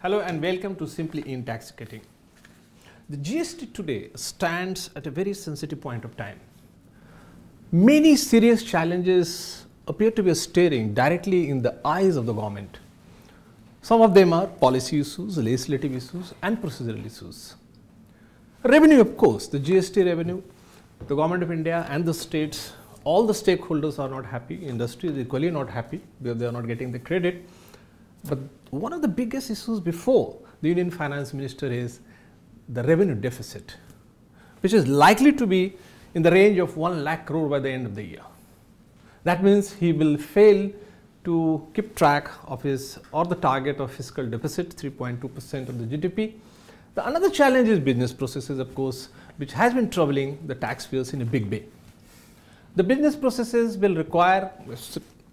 Hello and welcome to Simply inTAXicating. The GST today stands at a very sensitive point of time. Many serious challenges appear to be staring directly in the eyes of the government. Some of them are policy issues, legislative issues and procedural issues. Revenue, of course, the GST revenue, the government of India and the states, all the stakeholders are not happy, industry is equally not happy because they are not getting the credit. But one of the biggest issues before the Union Finance Minister is the revenue deficit, which is likely to be in the range of 1 lakh crore by the end of the year. That means he will fail to keep track of his or the target of fiscal deficit 3.2% of the GDP. Another challenge is business processes, of course, which has been troubling the taxpayers in a big way. The business processes will require,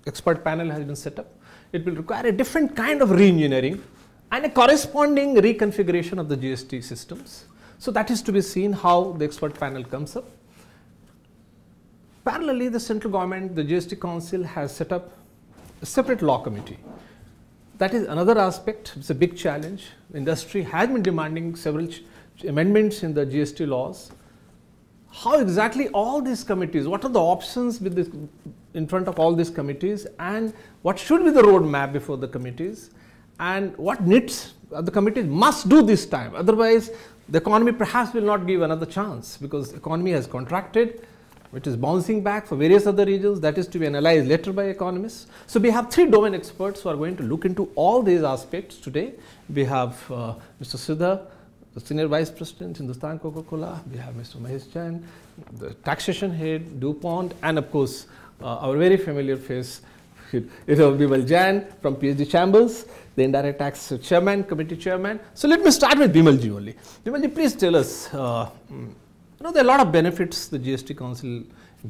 expert panel has been set up, it will require a different kind of re-engineering and a corresponding reconfiguration of the GST systems. So that is to be seen how the expert panel comes up. Parallelly, the central government, the GST Council has set up a separate law committee. That is another aspect, it's a big challenge. Industry has been demanding several amendments in the GST laws. How exactly all these committees, what are the options with this, in front of all these committees, and what should be the roadmap before the committees, and what needs the committees must do this time, otherwise the economy perhaps will not give another chance because the economy has contracted, which is bouncing back for various other regions. That is to be analyzed later by economists. So we have three domain experts who are going to look into all these aspects today. We have Mr. Siddha, the Senior Vice President, Hindustan Coca-Cola. We have Mr. Mahesh Jain, the taxation head, DuPont, and of course, our very familiar face, Bimal Jain from PhD Chambers, the Indirect Tax Chairman, Committee Chairman. So let me start with Bimal ji only. Bimal ji, please tell us, there are a lot of benefits the GST Council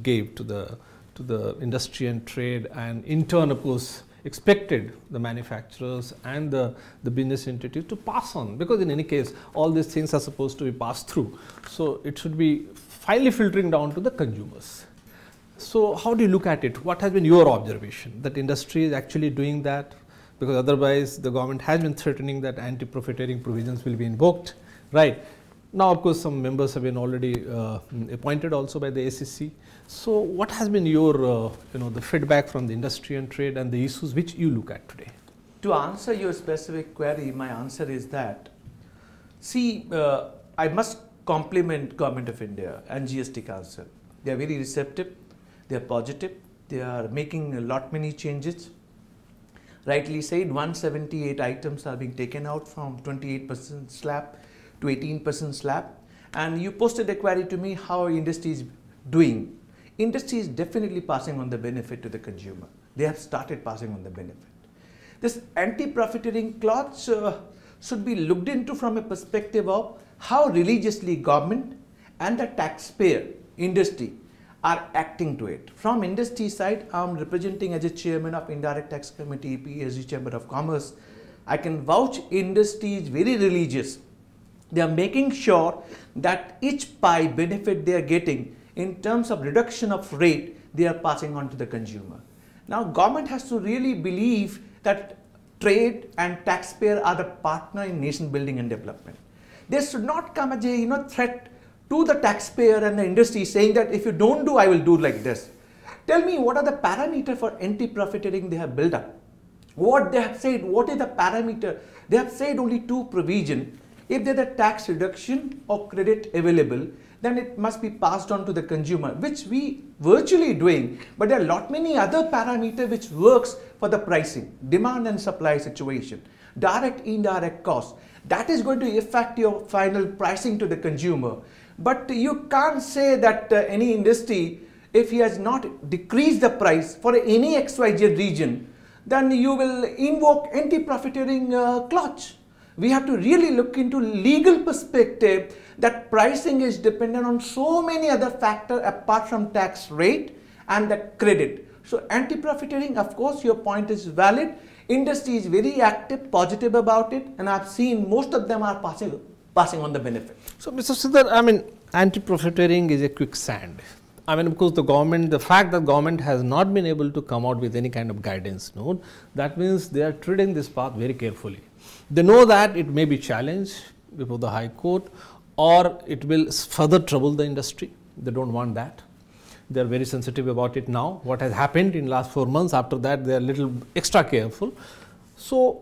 gave to the industry and trade, and in turn, of course, expected the manufacturers and the business entities to pass on, because in any case all these things are supposed to be passed through. So it should be finally filtering down to the consumers. So how do you look at it? What has been your observation that industry is actually doing that? Because otherwise the government has been threatening that anti-profiteering provisions will be invoked, right? Now, of course, some members have been already appointed also by the SEC. So what has been your, the feedback from the industry and trade and the issues which you look at today? To answer your specific query, my answer is that, see, I must compliment Government of India and GST Council. They are very receptive, they are positive, they are making many changes. Rightly said, 178 items are being taken out from 28% slab to 18% slab. And you posted a query to me how industry is doing. Industry is definitely passing on the benefit to the consumer. They have started passing on the benefit. This anti-profiteering clause should be looked into from a perspective of how religiously government and the taxpayer industry are acting to it. From industry side, I am representing as a chairman of Indirect Tax Committee, PhD Chamber of Commerce. I can vouch industry is very religious. They are making sure that each pie benefit they are getting in terms of reduction of rate, they are passing on to the consumer. Now, government has to really believe that trade and taxpayer are the partner in nation building and development. They should not come as a threat to the taxpayer and the industry saying that if you don't do, I will do like this. Tell me what are the parameters for anti-profiteering they have built up. What they have said, what is the parameter? They have said only two provisions. If there is a tax reduction or credit available, then it must be passed on to the consumer, which we virtually doing. But there are many other parameters which works for the pricing, demand and supply situation, direct, indirect cost. That is going to affect your final pricing to the consumer. But you can't say that any industry, if he has not decreased the price for any XYZ region, then you will invoke anti-profiteering clause. We have to really look into legal perspective that pricing is dependent on so many other factors apart from tax rate and the credit. So anti-profiteering, of course, your point is valid. Industry is very active, positive about it, and I've seen most of them are passing on the benefit. So Mr. Siddhar, I mean, anti-profiteering is a quicksand. I mean, of course, the fact that government has not been able to come out with any kind of guidance note, that means they are treading this path very carefully. They know that it may be challenged before the High Court, or it will further trouble the industry. They don't want that. They are very sensitive about it now. What has happened in last 4 months, after that they are little extra careful. So,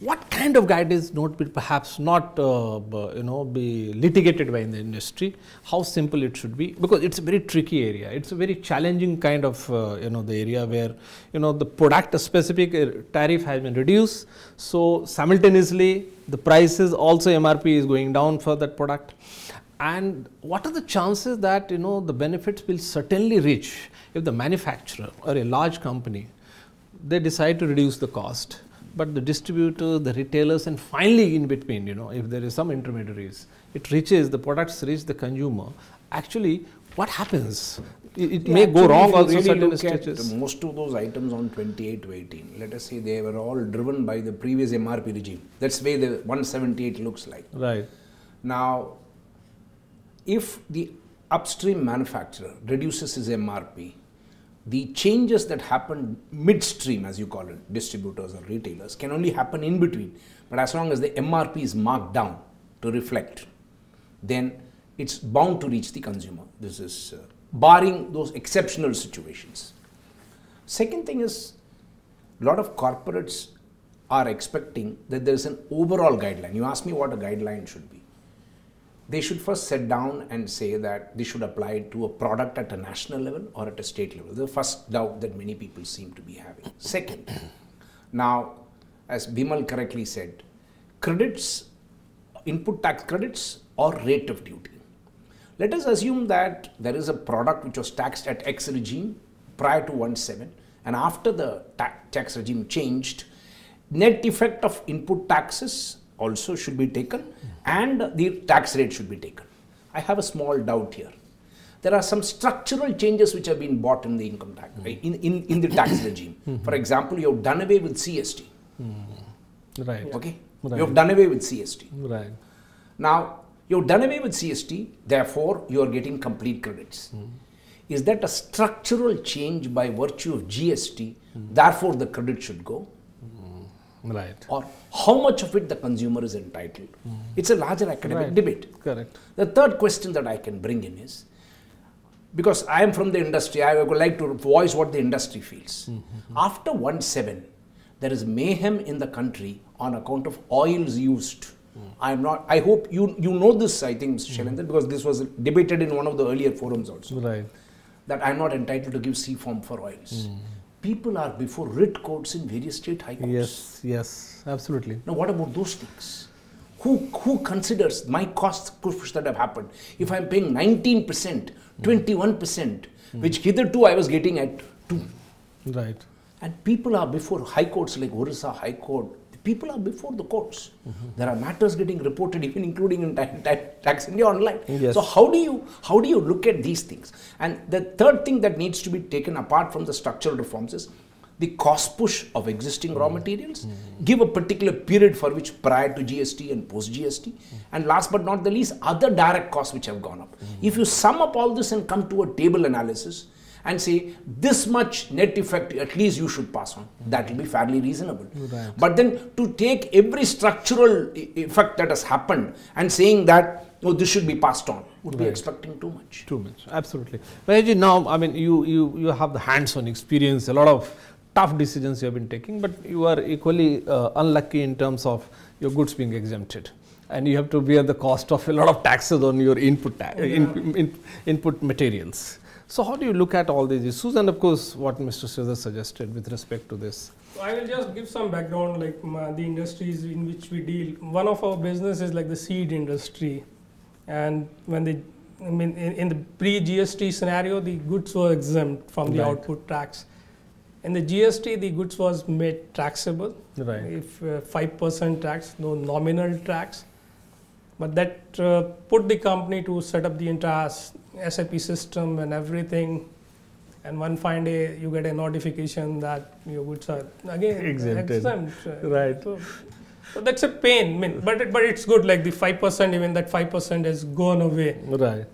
what kind of guidance note will perhaps not be litigated by the industry? How simple it should be? Because it's a very tricky area. It's a very challenging kind of the area where the product specific tariff has been reduced. So simultaneously the prices also MRP is going down for that product. And what are the chances that the benefits will certainly reach if the manufacturer or a large company, they decide to reduce the cost, but the distributors, the retailers, and finally in between, if there is some intermediaries, the products reach the consumer. Actually, what happens? It may go wrong also really certain look stretches. At most of those items on 28 to 18, let us say they were all driven by the previous MRP regime. That's the way the 178 looks like. Right. Now, if the upstream manufacturer reduces his MRP, the changes that happen midstream, as you call it, distributors or retailers, can only happen in between. But as long as the MRP is marked down to reflect, then it's bound to reach the consumer. This is barring those exceptional situations. Second thing is, a lot of corporates are expecting that there is an overall guideline. You ask me what a guideline should be. They should first sit down and say that they should apply it to a product at a national level or at a state level. The first doubt that many people seem to be having. Second, now, as Bimal correctly said, credits, input tax credits or rate of duty. Let us assume that there is a product which was taxed at X regime prior to 17, and after the tax regime changed, net effect of input taxes also should be taken and the tax rate should be taken. I have a small doubt here. There are some structural changes which have been brought in the income tax, in the tax regime. For example, you have done away with CST. Right. Okay? Right. You have done away with CST. Right. Now, you have done away with CST, therefore you are getting complete credits. Is that a structural change by virtue of GST, therefore the credit should go? Right. Or how much of it the consumer is entitled? It's a larger academic debate. Correct. The third question that I can bring in is, because I am from the industry, I would like to voice what the industry feels. After 17, there is mayhem in the country on account of oils used. I hope you know this, I think, Mr. Shailendra, because this was debated in one of the earlier forums also. Right. That I'm not entitled to give C-form for oils. People are before writ courts in various state high courts. Yes, yes, absolutely. Now, what about those things? Who considers my costs push that have happened? If I'm paying 19%, 21%, which hitherto I was getting at 2%. Right. And people are before high courts like Orissa High Court. People are before the courts. There are matters getting reported, even including in Tax India Online. Yes. So how do you look at these things? And the third thing that needs to be taken apart from the structural reforms is the cost push of existing raw materials. Give a particular period for which prior to GST and post GST. And last but not the least, other direct costs which have gone up. If you sum up all this and come to a table analysis and say this much net effect at least you should pass on, that will be fairly reasonable. Right. But then to take every structural effect that has happened and saying that this should be passed on would be expecting too much. Too much, absolutely. But now, I mean, you have the hands-on experience, a lot of tough decisions you have been taking, but you are equally unlucky in terms of your goods being exempted. And you have to bear the cost of a lot of taxes on your input materials. So how do you look at all these issues, and of course what Mr. Sridhar suggested with respect to this? I will just give some background, like the industries in which we deal. One of our business is like the seed industry, and when in the pre-GST scenario, the goods were exempt from the output tax. In the GST, the goods was made taxable. Right. If 5% tax, no nominal tax, but that put the company to set up the entire SAP system and everything, and one fine day you get a notification that your goods are again exempt. Right. So that's a pain. I mean, but it's good. Like the 5%, even that 5% has gone away. Right.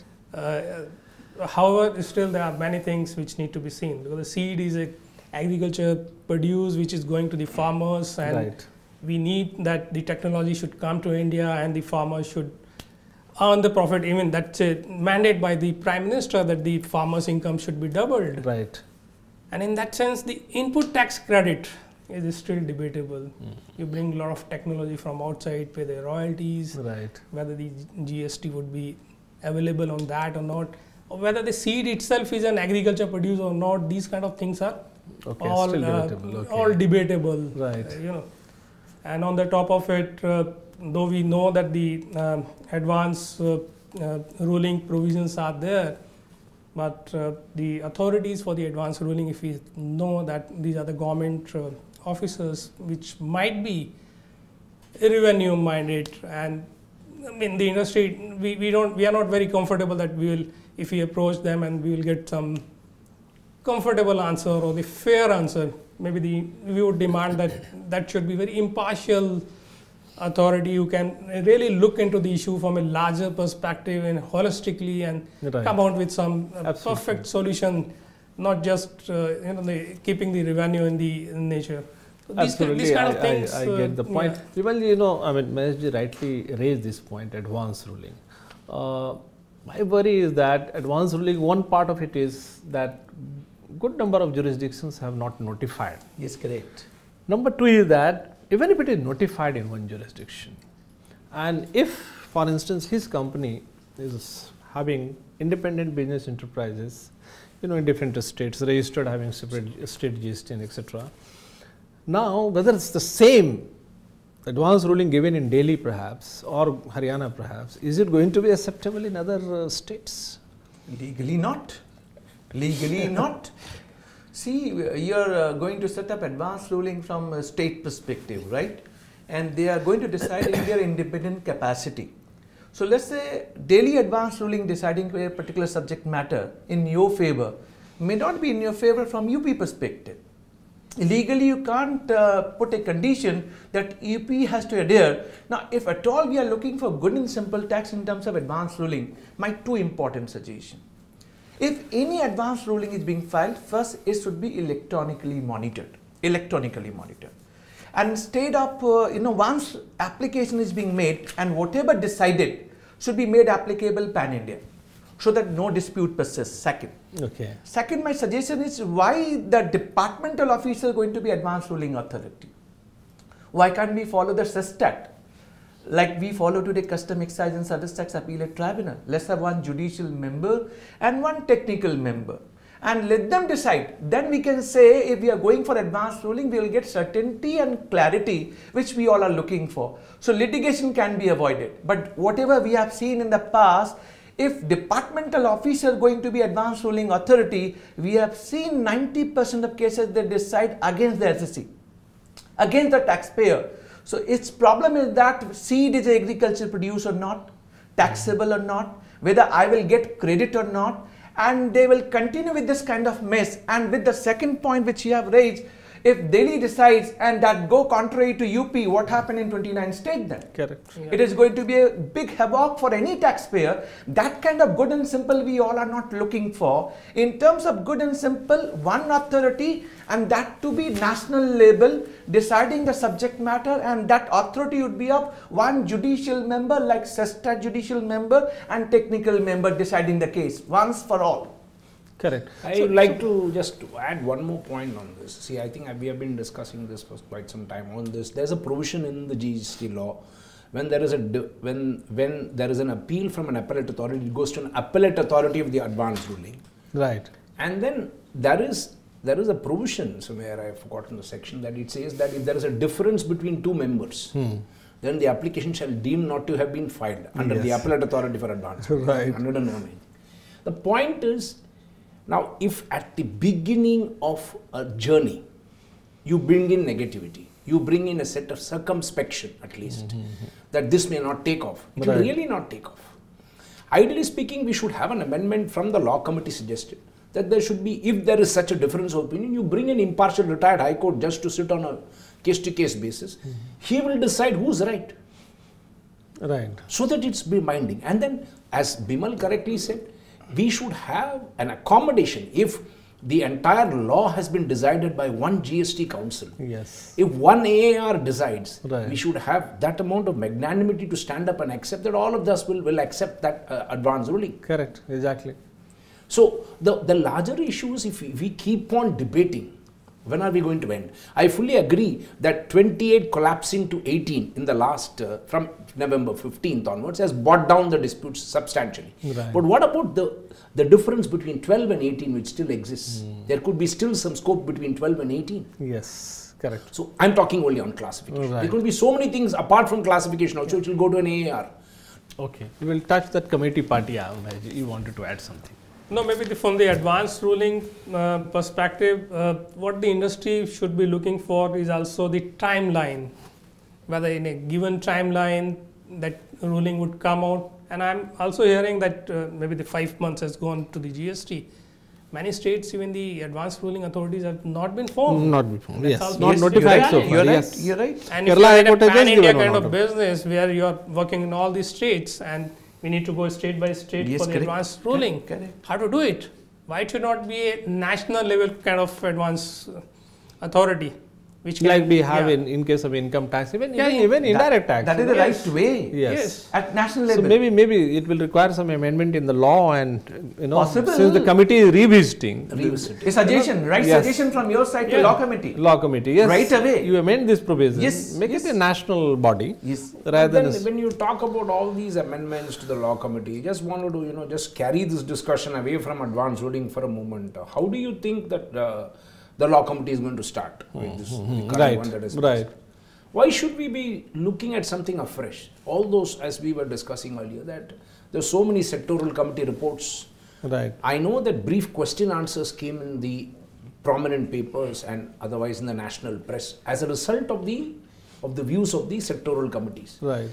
however, still there are many things which need to be seen, because the seed is a agriculture produce which is going to the farmers, and we need that the technology should come to India and the farmers should earn the profit. Even that's a mandate by the Prime Minister that the farmers' income should be doubled. Right. And in that sense, the input tax credit is still debatable. You bring a lot of technology from outside, pay the royalties, whether the GST would be available on that or not, or whether the seed itself is an agriculture produce or not. These kind of things are all debatable. All debatable. Right. You know, and on the top of it, though we know that the advance ruling provisions are there, but the authorities for the advance ruling, if we know that these are the government officers which might be revenue minded, and I mean the industry, we are not very comfortable that we will, if we approach them and we will get some comfortable answer or the fair answer. Maybe we would demand that should be very impartial authority who can really look into the issue from a larger perspective and holistically, and come out with some perfect solution, not just keeping the revenue in the nature. So these kind of things. I get the point. Bimal, you know, I mean, Maheshji rightly raised this point, advance ruling. My worry is that advance ruling, one part of it is that good number of jurisdictions have not notified. Yes, correct. Number two is that even if it is notified in one jurisdiction, and if, for instance, his company is having independent business enterprises, you know, in different states, registered having separate state GST and etc. Now, whether it's the same advance ruling given in Delhi perhaps or Haryana perhaps, is it going to be acceptable in other states? Legally not. Legally not. See, you're going to set up advance ruling from a state perspective, right? And they are going to decide in their independent capacity. So let's say Delhi advance ruling deciding a particular subject matter in your favor may not be in your favor from UP perspective. Legally, you can't put a condition that UP has to adhere. Now, if at all we are looking for good and simple tax in terms of advance ruling, my two important suggestions. If any advance ruling is being filed, first it should be electronically monitored. And instead of, once application is being made and whatever decided should be made applicable pan-India, so that no dispute persists. Second, my suggestion is, why the departmental officer going to be advance ruling authority? Why can't we follow the SESTAT? Like we follow today Custom Excise and Service Tax Appellate Tribunal. Let's have one judicial member and one technical member, and let them decide. Then we can say, if we are going for advance ruling, we will get certainty and clarity which we all are looking for. So litigation can be avoided. But whatever we have seen in the past, if departmental officer going to be advance ruling authority, we have seen 90% of cases they decide against the SSC, against the taxpayer. So its problem is that seed is agriculture produce or not, taxable or not, whether I will get credit or not, and they will continue with this kind of mess. And with the second point which you have raised, if Delhi decides and that go contrary to UP, what happened in 29 states then? Correct. Yeah. It is going to be a big havoc for any taxpayer. That kind of good and simple we all are not looking for. In terms of good and simple, one authority, and that to be national level, deciding the subject matter, and that authority would be of one judicial member like SESTAT judicial member and technical member deciding the case once for all. Correct. I would like to just add one more point on this. See, I think we have been discussing this for quite some time on this. There's a provision in the GST law when there is when there is an appeal from an appellate authority, it goes to an appellate authority of the advance ruling. Right. And then there is a provision somewhere, I have forgotten the section, that it says that if there is a difference between two members, then the application shall deem not to have been filed under the appellate authority for advance. Right. 101. The point is, now, if at the beginning of a journey, you bring in negativity, you bring in a set of circumspection at least, that this may not take off, it will really not take off. Ideally speaking, we should have an amendment from the law committee suggested that there should be, if there is such a difference of opinion, you bring an impartial retired high court just to sit on a case-to-case basis. He will decide who's right. Right. So that it's be binding. And then, as Bimal correctly said, we should have an accommodation. If the entire law has been decided by one GST council, Yes. if one AAR decides, Right. we should have that amount of magnanimity to stand up and accept that all of us will accept that advance ruling. Correct. Exactly. So the larger issue is, if we keep on debating, when are we going to end? I fully agree that 28 collapsing to 18 in the last, from November 15th onwards, has brought down the disputes substantially. Right. But what about the difference between 12 and 18 which still exists? There could be still some scope between 12 and 18. Yes. Correct. So I'm talking only on classification. Right. There could be so many things apart from classification also, which will go to an AAR. Okay. We will touch that committee part. Yeah, you wanted to add something. No, maybe from the advanced ruling perspective, what the industry should be looking for is also the timeline, whether in a given timeline that ruling would come out. And I'm also hearing that maybe the 5 months has gone to the GST. Many states, even the advanced ruling authorities, have not been formed. Not before. Yes. also- Not Yes, notified you're so right, far. you're right, Yes. you're right. And if Kerala you're High in a Court has just pan-India given kind one of order. business where you're working in all these states and we need to go state by state Yes, for the correct. advanced ruling, Correct. how to do it? Why it should not be a national level kind of advanced authority? Which Like can- we have yeah. in case of income tax, even Yeah, even indirect tax. That is the Yes. right way. Yes. At national So level. maybe it will require some amendment in the law, and Possible. since the committee is revisiting Revisit. A suggestion, right? Yes. Suggestion from your side to Yeah. law committee. law committee, yes, Right away. you amend this provision, Yes, make yes. it a national body Yes. rather than When you talk about all these amendments to the law committee, you just wanted to just carry this discussion away from advance ruling for a moment. How do you think that the law committee is going to start with this, the current right, one that is right. passed? Why should we be looking at something afresh? All those, as we were discussing earlier, that there's so many sectoral committee reports. Right. I know that brief question answers came in the prominent papers and otherwise in the national press as a result of the views of the sectoral committees. Right.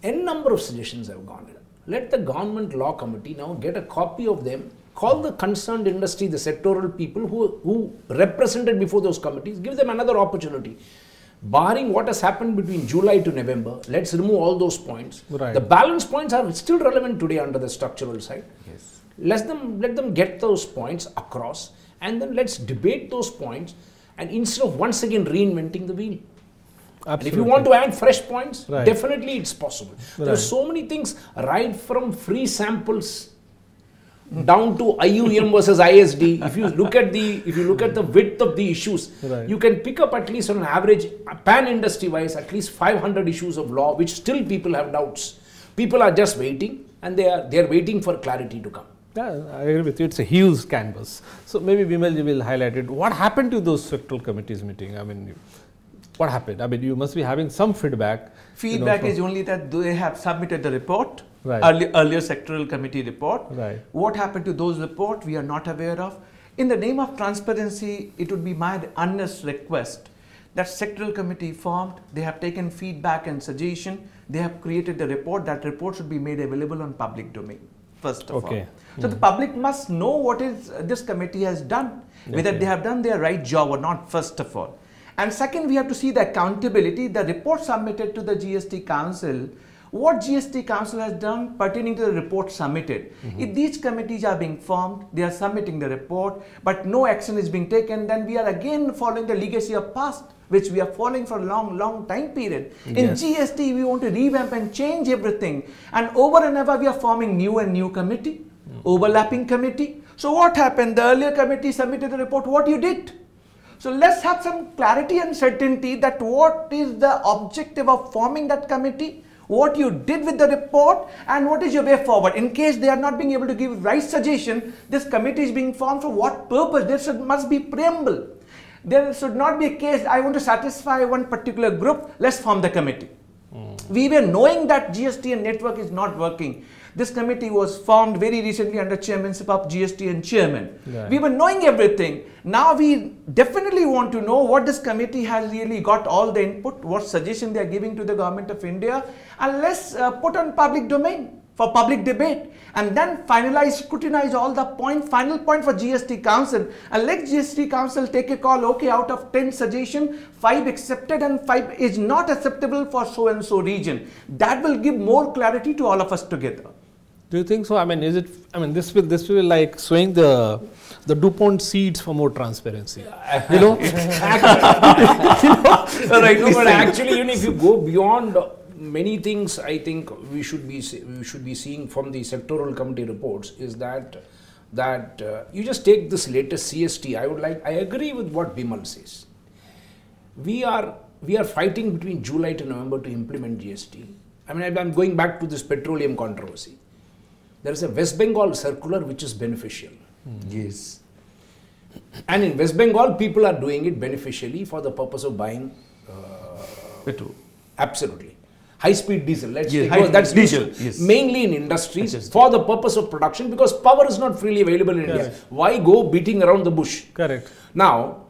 N number of suggestions have gone in. Let the government law committee now get a copy of them, call the concerned industry, the sectoral people who represented before those committees, give them another opportunity. Barring what has happened between July to November, let's remove all those points. Right. The balance points are still relevant today under the structural side. Yes. Let them get those points across, and then let's debate those points, and instead of once again reinventing the wheel. And if you want to add fresh points, Right. definitely it's possible. There are Right. so many things, right from free samples down to IUM versus ISD. If you look at the width of the issues, Right. you can pick up at least on an average, pan industry wise, at least 500 issues of law, which still people have doubts. People are just waiting, and they are waiting for clarity to come. Yeah, I agree with you. It's a huge canvas. So maybe Bimal will highlight it. What happened to those sectoral committees meeting? I mean, what happened? I mean, you must be having some feedback. Feedback is only that they have submitted the report, Right. earlier sectoral committee report. Right. What happened to those reports, we are not aware of. In the name of transparency, it would be my earnest request that sectoral committee formed, they have taken feedback and suggestion, they have created the report. That report should be made available on public domain, first of Okay. all. So the public must know what is this committee has done, whether Okay. they have done their right job or not, first of all. And second, we have to see the accountability, the report submitted to the GST Council, what GST Council has done pertaining to the report submitted. If these committees are being formed, they are submitting the report, but no action is being taken, then we are again following the legacy of past, which we are following for a long time period. In Yes. GST, we want to revamp and change everything. And over and above, we are forming new committee, overlapping committee. So what happened? The earlier committee submitted the report, what you did? So let's have some clarity and certainty that what is the objective of forming that committee, what you did with the report, and what is your way forward. In case they are not being able to give right suggestion, this committee is being formed for what purpose? Must be preamble. There should not be a case, I want to satisfy one particular group, let's form the committee. We were knowing that GST and network is not working. This committee was formed very recently under chairmanship of GST and chairman. Right. We were knowing everything. Now we definitely want to know what this committee has really got all the input, what suggestion they are giving to the government of India, and let's put on public domain for public debate, and then finalize, scrutinize all the final point for GST Council, and let GST Council take a call, okay, out of 10 suggestions, 5 accepted and 5 is not acceptable for so and so region. That will give more clarity to all of us together. Do you think so? I mean, is it? I mean, this will like sowing the DuPont seeds for more transparency. You know, right? No, but actually, if you go beyond many things, I think we should be seeing from the sectoral committee reports is that you just take this latest CST. I agree with what Bimal says. We are fighting between July to November to implement GST. I mean, I'm going back to this petroleum controversy. There is a West Bengal circular which is beneficial. Yes. And in West Bengal, people are doing it beneficially for the purpose of buying petrol. Absolutely. High-speed diesel. That's diesel. Yes. Mainly in industries for the purpose of production, because power is not freely available in India. Why go beating around the bush? Correct. Now,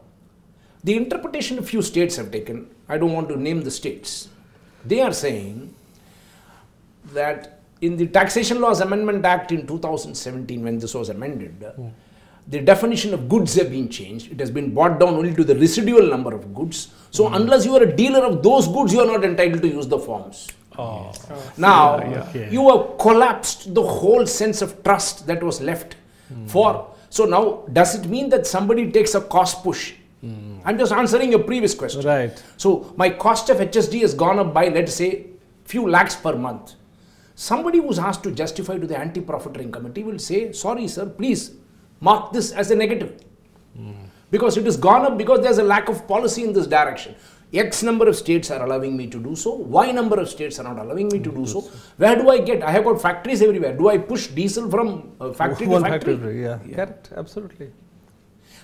the interpretation a few states have taken, I don't want to name the states, they are saying that in the Taxation Laws Amendment Act in 2017, when this was amended, the definition of goods have been changed. It has been brought down only to the residual number of goods. So unless you are a dealer of those goods, you are not entitled to use the forms. Now, you have collapsed the whole sense of trust that was left for. So now, does it mean that somebody takes a cost push? I'm just answering your previous question. Right. So my cost of HSD has gone up by, let's say, few lakhs per month. Somebody who's asked to justify to the anti-profiteering committee will say, sorry sir, please mark this as a negative. Because it has gone up because there's a lack of policy in this direction. X number of states are allowing me to do so. Y number of states are not allowing me to do so. Where do I get? I have got factories everywhere. Do I push diesel from factory to factory? Yeah. Correct. Absolutely.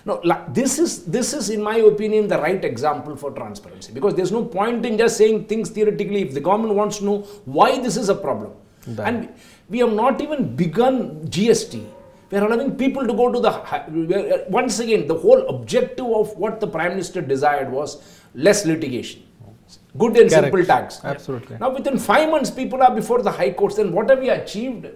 No, this is in my opinion the right example for transparency, because there's no point in just saying things theoretically. If the government wants to know why this is a problem, and we have not even begun GST. We are allowing people to go to the, once again, the whole objective of what the Prime Minister desired was less litigation, good and simple tax. Absolutely. Now within 5 months people are before the High Courts, then what have we achieved?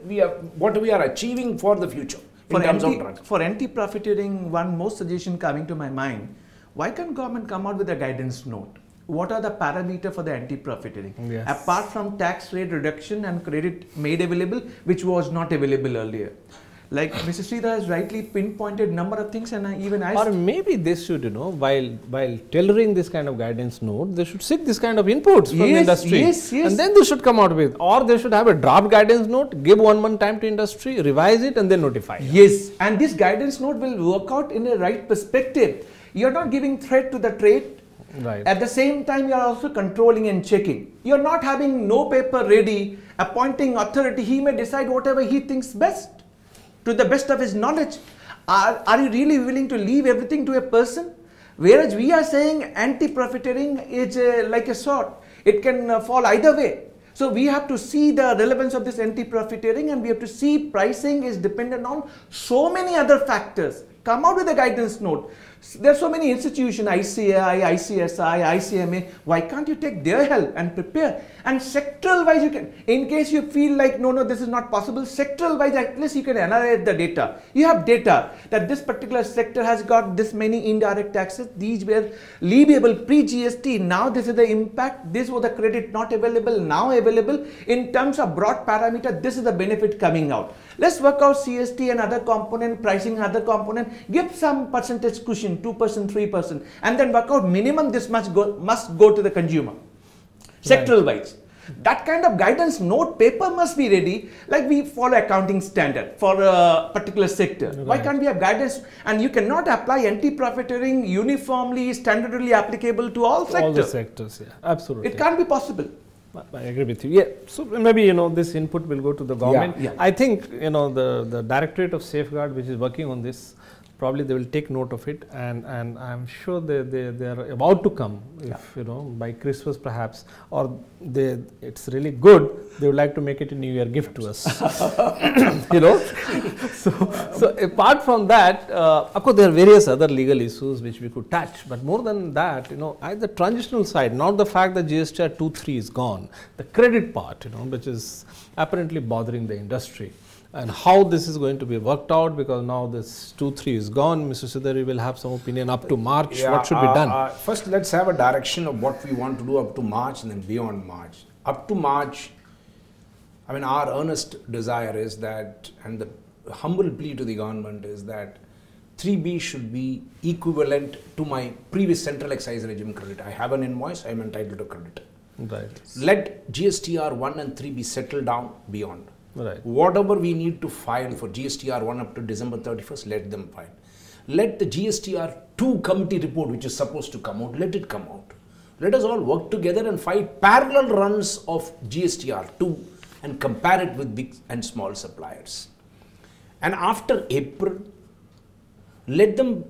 What we are achieving for the future. For anti-profiteering, one more suggestion coming to my mind, why can't government come out with a guidance note? What are the parameters for the anti-profiteering? Yes. Apart from tax rate reduction and credit made available, which was not available earlier. Like Mr. Sridhar has rightly pinpointed number of things, and or maybe they should, while tailoring this kind of guidance note, they should seek this kind of inputs from the industry. Yes. And then they should come out with, or they should have a draft guidance note, give 1 month time to industry, revise it and then notify. Yes, and this guidance note will work out in a right perspective. You are not giving threat to the trade. Right. At the same time, you are also controlling and checking. You are not having no paper ready, appointing authority. He may decide whatever he thinks best, to the best of his knowledge. Are you really willing to leave everything to a person? Whereas we are saying anti-profiteering is like a sword. It can fall either way. So we have to see the relevance of this anti-profiteering, and we have to see pricing is dependent on so many other factors. Come out with a guidance note. There are so many institutions, ICAI, ICSI, ICMA. Why can't you take their help and prepare? And sectoral wise, you can, in case you feel like, no, this is not possible, sectoral wise, at least you can analyze the data. You have data that this particular sector has got this many indirect taxes. These were leviable pre-GST. Now this is the impact. This was the credit not available, now available. In terms of broad parameter, this is the benefit coming out. Let's work out CST and other component, pricing other component, give some percentage cushion, 2%, 3%, and then work out minimum this much must go to the consumer, sectoral wise. That kind of guidance note paper must be ready, like we follow accounting standard for a particular sector. Right. Why can't we have guidance? And you cannot apply anti-profiteering uniformly, standardly applicable to all sectors. All the sectors, yeah, absolutely. It can't be possible. I agree with you. Yeah. So maybe this input will go to the government. Yeah. I think the Directorate of Safeguard, which is working on this, probably they will take note of it, and I'm sure they are about to come. If by Christmas perhaps, or it's really good. They would like to make it a New Year gift to us. So apart from that, of course there are various other legal issues which we could touch. But more than that, at the transitional side, not the fact that GST 2.3 is gone, the credit part, which is apparently bothering the industry. And how this is going to be worked out, because now this 2.3 is gone. Mr. Sridhar will have some opinion up to March. Yeah, what should be done? First, let's have a direction of what we want to do up to March and then beyond March. Up to March, I mean, our earnest desire is that, and the humble plea to the government is that 3B should be equivalent to my previous central excise regime credit. I have an invoice, I am entitled to credit. Right. Let GSTR 1 and 3 be settled down beyond. Right. Whatever we need to file for GSTR 1 up to December 31st, let them file. Let the GSTR 2 committee report, which is supposed to come out, let it come out. Let us all work together and fight parallel runs of GSTR 2 and compare it with big and small suppliers. And after April, let them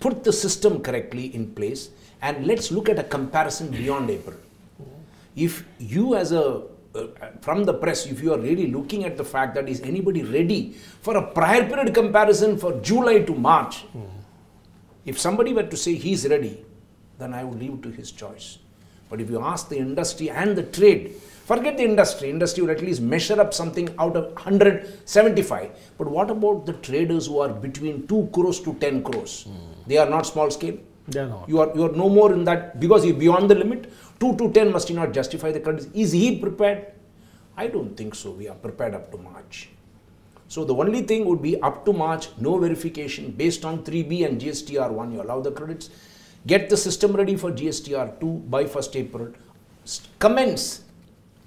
put the system correctly in place, and let's look at a comparison beyond April. If you as a from the press, if you are really looking at the fact that is anybody ready for a prior period comparison for July to March, if somebody were to say he's ready, then I would leave it to his choice. But if you ask the industry and the trade, forget the industry will at least measure up something out of 175. But what about the traders who are between 2 crores to 10 crores? They are not small scale. They are not. You are no more in that, because you're beyond the limit. 2 to 10 must he not justify the credits. Is he prepared? I don't think so. We are prepared up to March. So the only thing would be up to March, no verification based on 3B and GSTR 1. You allow the credits. Get the system ready for GSTR 2 by 1st April. Commence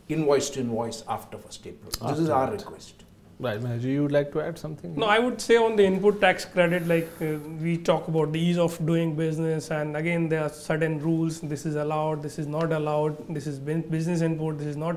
invoice to invoice after 1st April. This is our request. Right, Mahesh, you would like to add something? No, I would say on the input tax credit, like we talk about the ease of doing business, and again there are certain rules. This is allowed, this is not allowed, this is business input, this is not.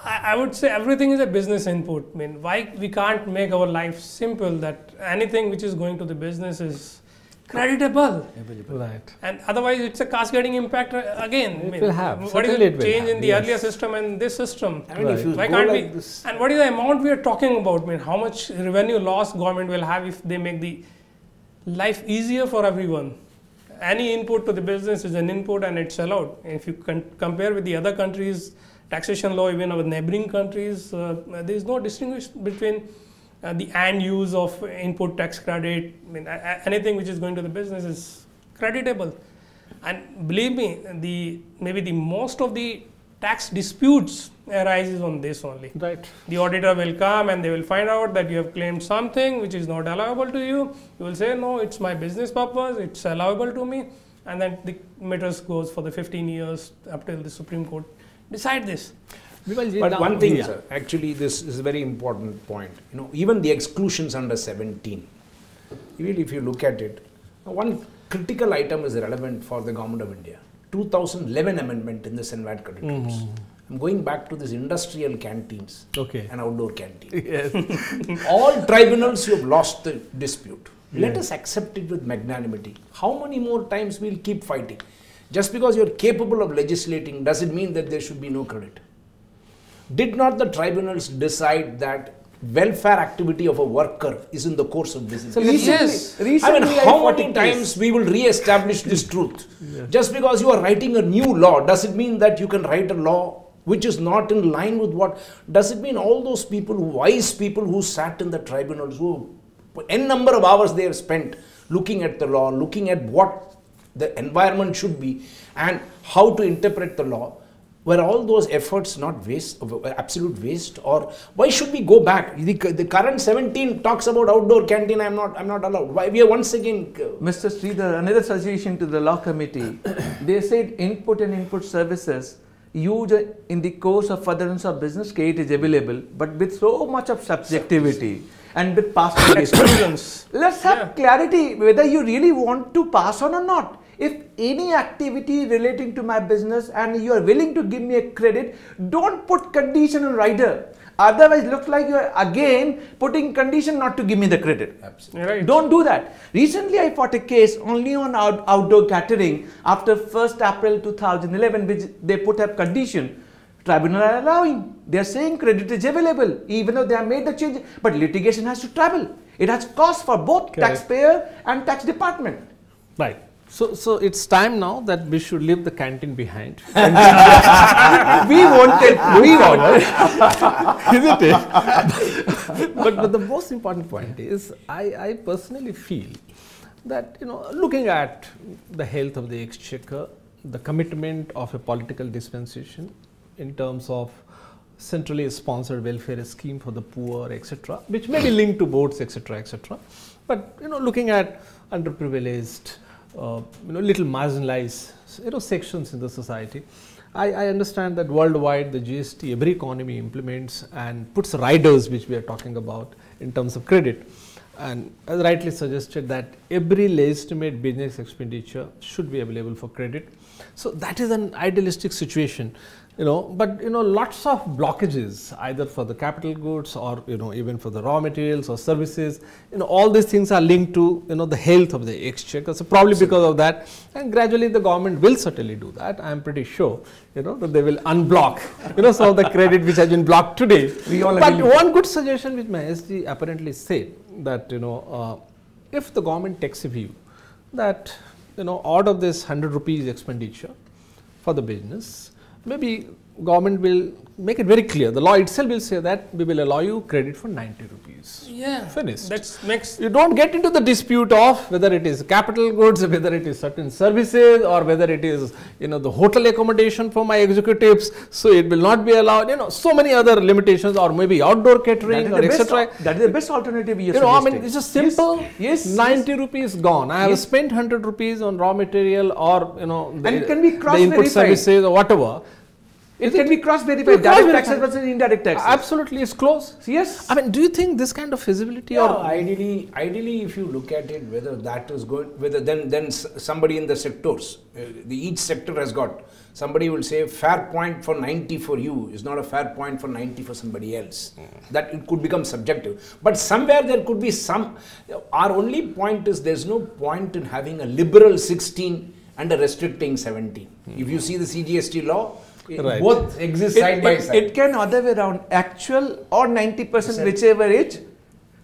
I would say everything is a business input. I mean, why we can't make our life simple that anything which is going to the business is creditable. Right. And otherwise it's a cascading impact again. It will have. What is Certainly the it will change have, in the earlier system and this system? I mean, if you Why go can't like we? this, And what is the amount we are talking about? I mean, how much revenue loss government will have if they make the life easier for everyone? Any input to the business is an input and it's allowed. If you compare with the other countries, taxation law, even our neighboring countries, there is no distinguish between the and use of input tax credit. I mean, anything which is going to the business is creditable. And believe me, maybe the most of the tax disputes arises on this only. Right. The auditor will come and they will find out that you have claimed something which is not allowable to you. You will say, no, it's my business purpose, it's allowable to me. And then the matters goes for the 15 years up till the Supreme Court decide this. but one thing, sir, actually this is a very important point. You know, even the exclusions under 17, even if you look at it, one critical item is relevant for the government of India. 2011 amendment in the SENVAT credit rules. I'm going back to these industrial canteens and outdoor canteens. Yes. All tribunals, you have lost the dispute. Let us accept it with magnanimity. How many more times we'll keep fighting? Just because you're capable of legislating, does it mean that there should be no credit? Did not the tribunals decide that welfare activity of a worker is in the course of business? So Yes. I mean, how many times we will re-establish this truth? Just because you are writing a new law, does it mean that you can write a law which is not in line with what? Does it mean all those people, wise people who sat in the tribunals, who n number of hours they have spent looking at the law, looking at what the environment should be and how to interpret the law, were all those efforts not waste, absolute waste? Or why should we go back? The current 17 talks about outdoor canteen. I'm not allowed. Why we are once again? Mr. Sridhar, another suggestion to the law committee. They said input and input services used in the course of furtherance of business credit is available, but with so much of subjectivity and with past exclusions. Let's have clarity whether you really want to pass on or not. If any activity relating to my business and you are willing to give me a credit, don't put condition on rider. Otherwise, looks like you are again putting condition not to give me the credit. Absolutely. Right. Don't do that. Recently, I fought a case only on outdoor catering after 1st April 2011, which they put up condition. Tribunal are allowing. They are saying credit is available, even though they have made the change. But litigation has to travel. It has cost for both taxpayer and tax department. Right. So it's time now that we should leave the canteen behind. We wanted. Isn't it? but the most important point is, I personally feel that, you know, looking at the health of the exchequer, the commitment of a political dispensation in terms of centrally sponsored welfare scheme for the poor, etc., which may be linked to votes, etc., etc. But looking at underprivileged, little marginalized, sections in the society, I understand that worldwide the GST, every economy implements and puts riders, which we are talking about in terms of credit. And as rightly suggested that every legitimate business expenditure should be available for credit. So that is an idealistic situation, but lots of blockages either for the capital goods or even for the raw materials or services. All these things are linked to the health of the exchequer. So probably because of that, and gradually the government will certainly do that. I am pretty sure that they will unblock some of the credit which has been blocked today. But one good suggestion which my SG apparently said that if the government takes a view that out of this 100 rupees expenditure for the business, maybe government will make it very clear. The law itself will say that we will allow you credit for 90 rupees. Yeah, finished. That makes you don't get into the dispute of whether it is capital goods, whether it is certain services, or whether it is the hotel accommodation for my executives. So it will not be allowed. So many other limitations, or maybe outdoor catering, or etc. That is the best alternative. It's just simple. Yes, 90 rupees gone. I have spent 100 rupees on raw material, or and it can be the input services or whatever. It can be cross-verified, direct taxes versus indirect taxes. Absolutely, it's close. Yes. I mean, do you think this kind of feasibility? Yeah, ideally, if you look at it, whether that is going, whether then somebody in the sectors, each sector has got, somebody will say fair point for 90 for you is not a fair point for 90 for somebody else. That it could become subjective. But somewhere there could be some, our only point is there's no point in having a liberal 16 and a restricting 17. If you see the CGST law, both exist side by side. It can other way around, actual or 90%, whichever is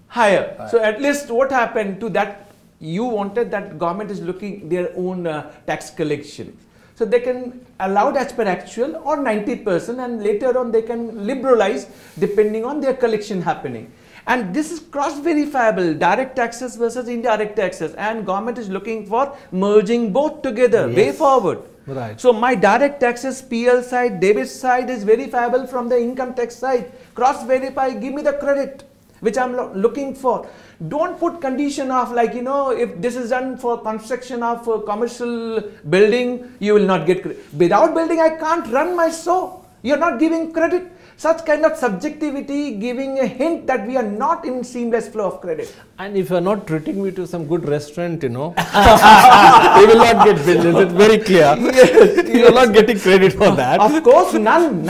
higher. So at least what happened to that, you wanted that government is looking their own tax collection. So they can allow as per actual or 90%, and later on they can liberalize depending on their collection happening. And this is cross-verifiable, direct taxes versus indirect taxes, and government is looking for merging both together, way forward. Right. So my direct taxes PL side, debit side is verifiable from the income tax side. Cross-verify, give me the credit which I'm looking for. Don't put condition of like, if this is done for construction of commercial building, you will not get credit. Without building, I can't run my show. You're not giving credit. Such kind of subjectivity giving a hint that we are not in seamless flow of credit. And if you are not treating me to some good restaurant, you will not get business. It's very clear. Yes, you are not getting credit for that. Of course, none.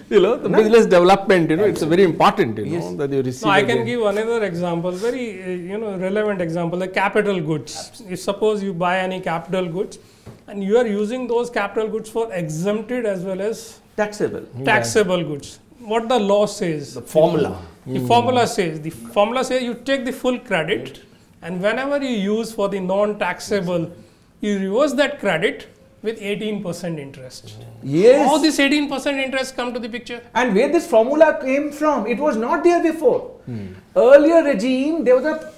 The business development, it's a very important, that you receive. No, I can give another example, very, relevant example, like capital goods. If suppose you buy any capital goods and you are using those capital goods for exempted as well as taxable goods. What the law says, the formula. The formula says you take the full credit, and whenever you use for the non-taxable, you reverse that credit with 18% interest. Yes. How this 18% interest come to the picture? And where this formula came from, it was not there before. Earlier regime, there was a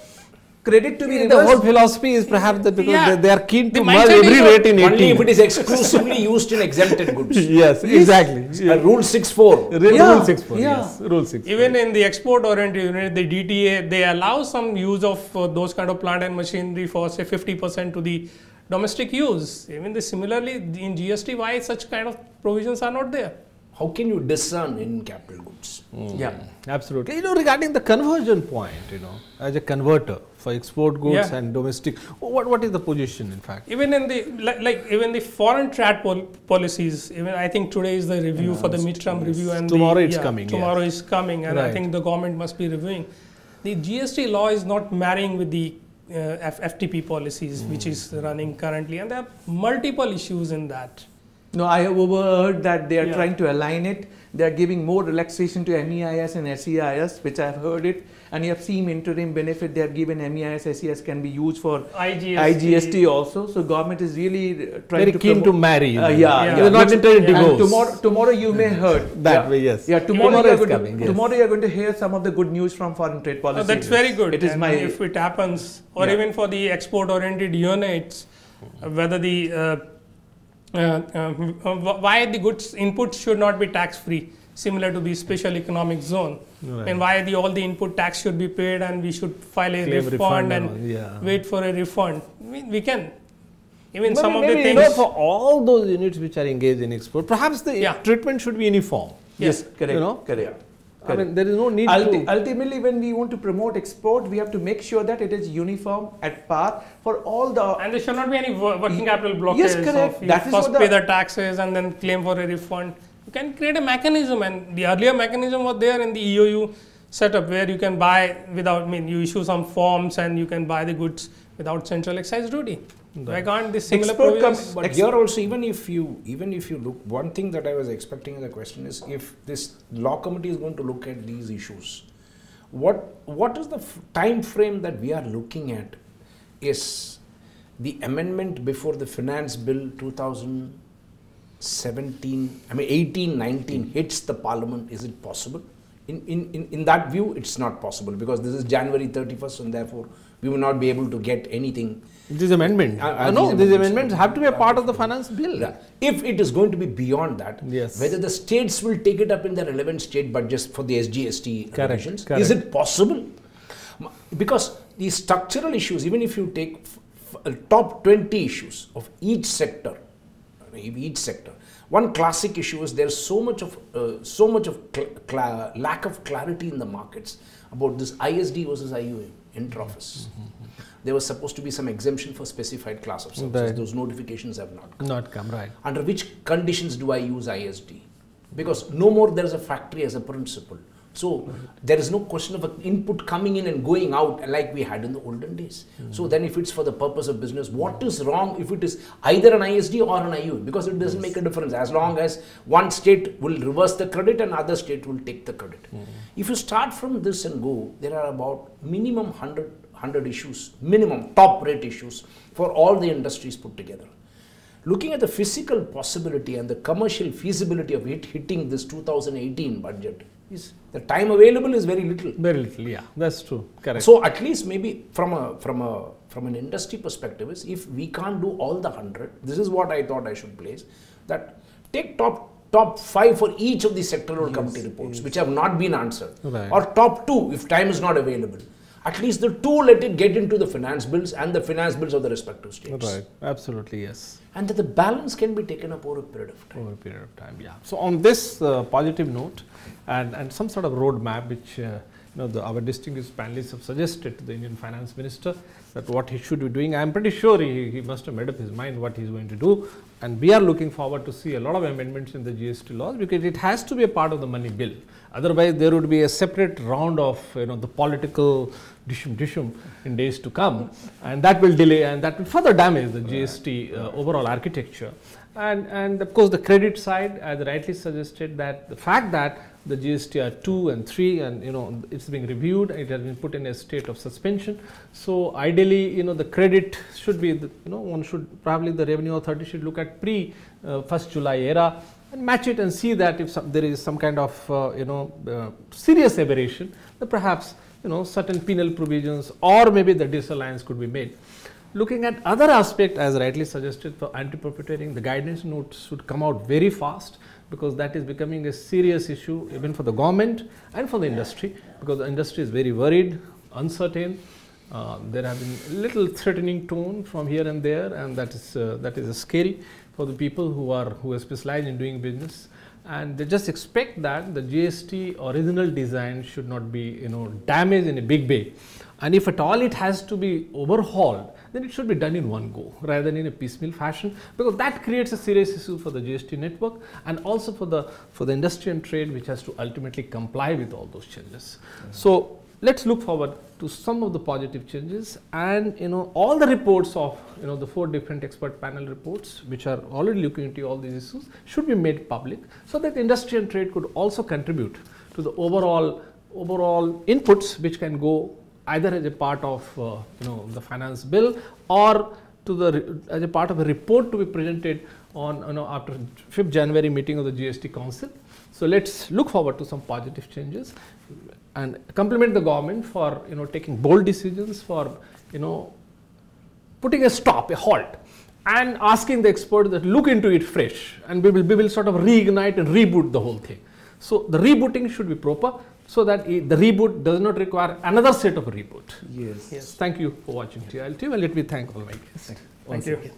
credit to be reversed. The whole philosophy is perhaps that because they are keen to merge every rate in 18. Only if it is exclusively used in exempted goods. Yes, exactly. Rule 6.4. Rule 6.4, yes. Rule 6.4. Even in the export-oriented unit, the DTA, they allow some use of those kind of plant and machinery for say 50% to the domestic use. Even similarly, in GST, why such kind of provisions are not there? How can you discern in capital goods? Yeah, absolutely. Regarding the conversion point, as a converter for export goods and domestic, what is the position in fact? Even in the even the foreign trade policies, even I think today is the review for the midterm review, and tomorrow it's coming. Tomorrow is coming, and I think the government must be reviewing. The GST law is not marrying with the FTP policies, which is running currently, and there are multiple issues in that. No, I have overheard that they are trying to align it. They are giving more relaxation to MEIS and SEIS, which I have heard it. And you have seen interim benefit they have given MEIS, SEIS can be used for IGST also. So government is really trying very keen to marry. They're not intended divorce. Tomorrow you may heard that way. Yes. Yeah. Tomorrow you are going to hear some of the good news from foreign trade policy. Oh, that's very good. It is if it happens, or even for the export-oriented units, whether the why the goods inputs should not be tax-free. similar to the special economic zone. Right. And why all the input tax should be paid and we should file a Claim refund and all, yeah. wait for a refund. I mean, we can. Even But some of the maybe, things. you know, for all those units which are engaged in export, perhaps the Yeah. treatment should be uniform. Yes, correct. You know? Correct. I mean, there is no need to. Ultimately, when we want to promote export, we have to make sure that it is uniform at par for all the. And there should not be any working capital blockage. Yes, correct. Of you That is first what pay the taxes and then claim for a refund. You can create a mechanism, and the earlier mechanism was there in the EOU setup where you can buy without, I mean, you issue some forms and you can buy the goods without central excise duty. Why can't this similar Export provisions? But here also, even if you look, one thing that I was expecting as a question is, if this law committee is going to look at these issues, what is the time frame that we are looking at? Is the amendment before the finance bill 2017, I mean 18, 19 hits the parliament? Is it possible? In that view, it's not possible, because this is January 31st, and therefore we will not be able to get anything. This amendment. No, these amendments have to be a part of the finance bill. Yeah. If it is going to be beyond that, Yes. whether the states will take it up in their relevant state budgets for the SGST Correct, revisions, correct. is it possible? Because these structural issues, even if you take top 20 issues of each sector, one classic issue is there's so much of lack of clarity in the markets about this ISD versus IUM inter-office. There was supposed to be some exemption for specified class of services. Right. Those notifications have not come. Not come, right. Under which conditions do I use ISD? Because no more there is a factory as a principle. So there is no question of an input coming in and going out like we had in the olden days. So then if it's for the purpose of business, what is wrong if it is either an ISD or an IU? Because it doesn't make a difference as long as one state will reverse the credit and other state will take the credit. If you start from this and go, there are about minimum 100 issues, minimum top rate issues for all the industries put together. Looking at the physical possibility and the commercial feasibility of it hitting this 2018 budget, is the time available is very little. Very little, yeah, that's true. Correct. So at least maybe from an industry perspective is, if we can't do all the 100, this is what I thought I should place, that take top 5 for each of the sectoral committee reports which have not been answered, Right. or top 2 if time is not available. At least the 2 let it get into the finance bills and the finance bills of the respective states. Right, absolutely, yes. And that the balance can be taken up over a period of time. Over a period of time, yeah. So on this positive note, and some sort of roadmap which our distinguished panelists have suggested to the Indian Finance Minister, that what he should be doing. I am pretty sure he must have made up his mind what he is going to do, and we are looking forward to see a lot of amendments in the GST laws, because it has to be a part of the money bill. Otherwise, there would be a separate round of the political dishum in days to come, and that will delay and that will further damage the GST overall architecture. And of course, the credit side, as rightly suggested, that the fact that the GST are 2 and 3, and it's being reviewed, it has been put in a state of suspension. So ideally, the credit should be, one should probably, the revenue authority should look at pre 1st July era and match it and see that if there is some kind of serious aberration, then perhaps certain penal provisions or maybe the disalliance could be made. Looking at other aspect, as rightly suggested, for anti-profiteering, the guidance notes should come out very fast, because that is becoming a serious issue even for the government and for the industry, because the industry is very worried, uncertain. There have been little threatening tone from here and there, and that is scary for the people who are specialized in doing business, and they just expect that the GST original design should not be damaged in a big way, and if at all it has to be overhauled, then it should be done in one go rather than in a piecemeal fashion, because that creates a serious issue for the GST network and also for the industry and trade, which has to ultimately comply with all those changes. So let's look forward to some of the positive changes, and all the reports of the 4 different expert panel reports which are already looking into all these issues should be made public, so that industry and trade could also contribute to the overall inputs which can go either as a part of the finance bill, or as a part of a report to be presented on after 5th January meeting of the GST Council. So let's look forward to some positive changes and compliment the government for taking bold decisions, for putting a stop, a halt, and asking the experts that look into it fresh, and we will sort of reignite and reboot the whole thing. So the rebooting should be proper, so that the reboot does not require another set of reboot. Yes. Yes. Thank you for watching TIL TV, and let me thank all my guests. Thank you. Again.